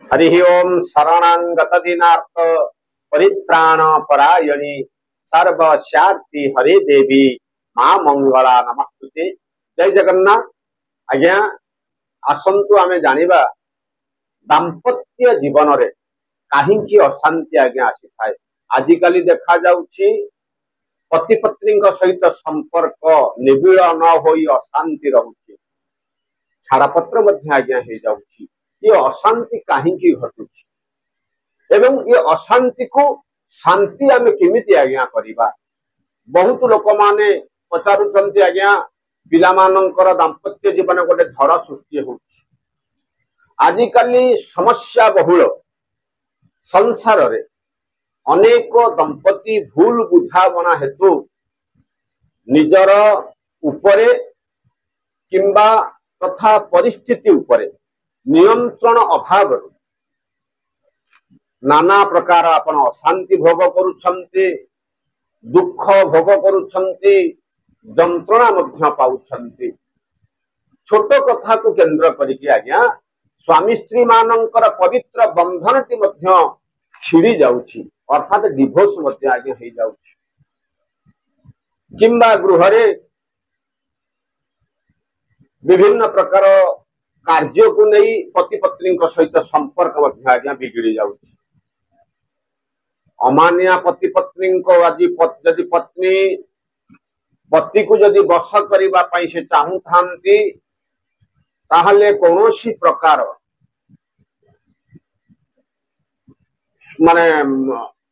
हरि ओम शरणागत दिनार्थ परित्राण परायणी सर्वशार्ति हरे देवी माँ मंगला नमस्तुते। जय जगन्नाथ। आज्ञा आसंतु आमे जानिबा दाम्पत्य जीवन रे काहींकी अशांति आज्ञा आसी थाए। आजिकाली देखा जाउछि पति पत्नी सहित संपर्क निबिड़ न होई अशांति रहुछि, छाड़पत्र मध्य आज्ञा हे जाउछि। ये अशांति काहींकी घटुछि एवं ये अशांति को शांति आमे केमिति आज्ञा करिबा। बहुत लोक माने पचारुचंती आज्ञा पिला मानकर दाम्पत्य जीवन गोटे झड़ सृष्टि होछि। आजिकाली समस्या बहुल संसार रे अनेक दंपति भूल बुझामणा हेतु निजर उपरे किंबा तथा परिस्थिति उपरे नियंत्रण अभाव नाना प्रकार आपण अशांति भोग करुछंती, दुख भोग करुछंती, जंत्रणा मध्य पाउछंती। छोट कथा को केंद्र करिकि आज्ञा स्वामी स्त्री मानकर पवित्र बंधनटी मध्य छिड़ी जाउछि, अर्थात डिवोर्स मध्य आज्ञा हे जाउछि। किंबा गृह रे विभिन्न प्रकार कार्य को नहीं पति पत्नी सहित संपर्क मध्य आज्ञा बिगड़ी जाउछि। अमानिया पति पत्नी को आज यदि पत्नी पति को जदि वश करिबा पई से चाहू थांती ताहले कोनोसी प्रकार माने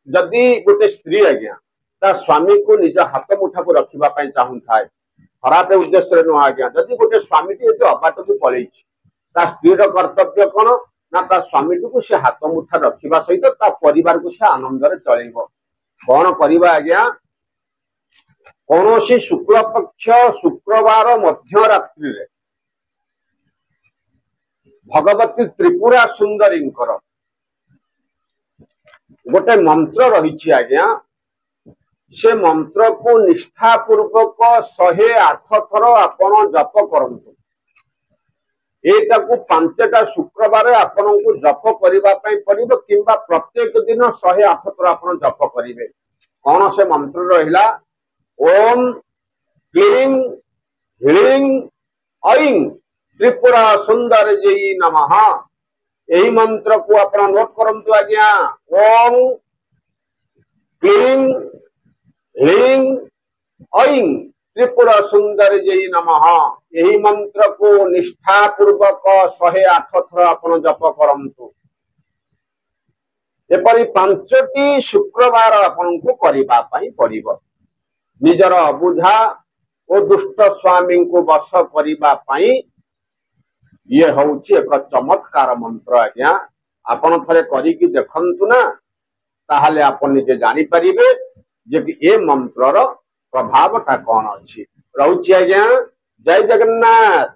जदि गोटे स्त्री आज्ञा ता स्वामी को निज हाथ मुठा को रखिबा पई चाहू थाए, खराब उद्देश्य नुह आज्ञा। जदि गोटे स्वामी टी अबाट को पलैछि ता स्त्रीर कर्तव्य कौन ना ता स्वामी को से हाथ मुठा रखिबा सहित ता परिवार को से आनंद रे चलेबो। कौन करिबा आज्ञा, कौनसी शुक्ल पक्ष शुक्रवार मध्य रात्रि रे भगवती त्रिपुरा सुंदरी गोटे मंत्र रही आज्ञा। से मंत्र को निष्ठा पूर्वक 108 थर आपण जप करंतु। एटा को 5टा शुक्रवार आपण को जप करिबा पई पड़िबो किंबा प्रत्येक दिन 108 थर आपण जप करिवे। कौन से मंत्र रहिला, ओम क्लीं ह्रीं ऐं त्रिपुरा सुंदर जयी नमः। यही मंत्र को अपना नोट करंतु आज्ञा। ओम क्लीं ह्रीं ऐं त्रिपुरा सुंदर जयी नमः। यही मंत्र को निष्ठा पूर्वक 108 थर आपण जप करंतु। एपरि 5टी शुक्रवार आपण को करिबा पई पड़िबो। निजर अबुझा और दुष्ट स्वामी को वश करिबा पई ये होउछि एक चमत्कार मंत्र आज्ञा। आपण थरे करिकि देखंतु ना, ताहले आपण निजे जानि परिबे जे कि ए मंत्रर प्रभावटा कोन अछि। रहउछि आज्ञा। जय जगन्नाथ।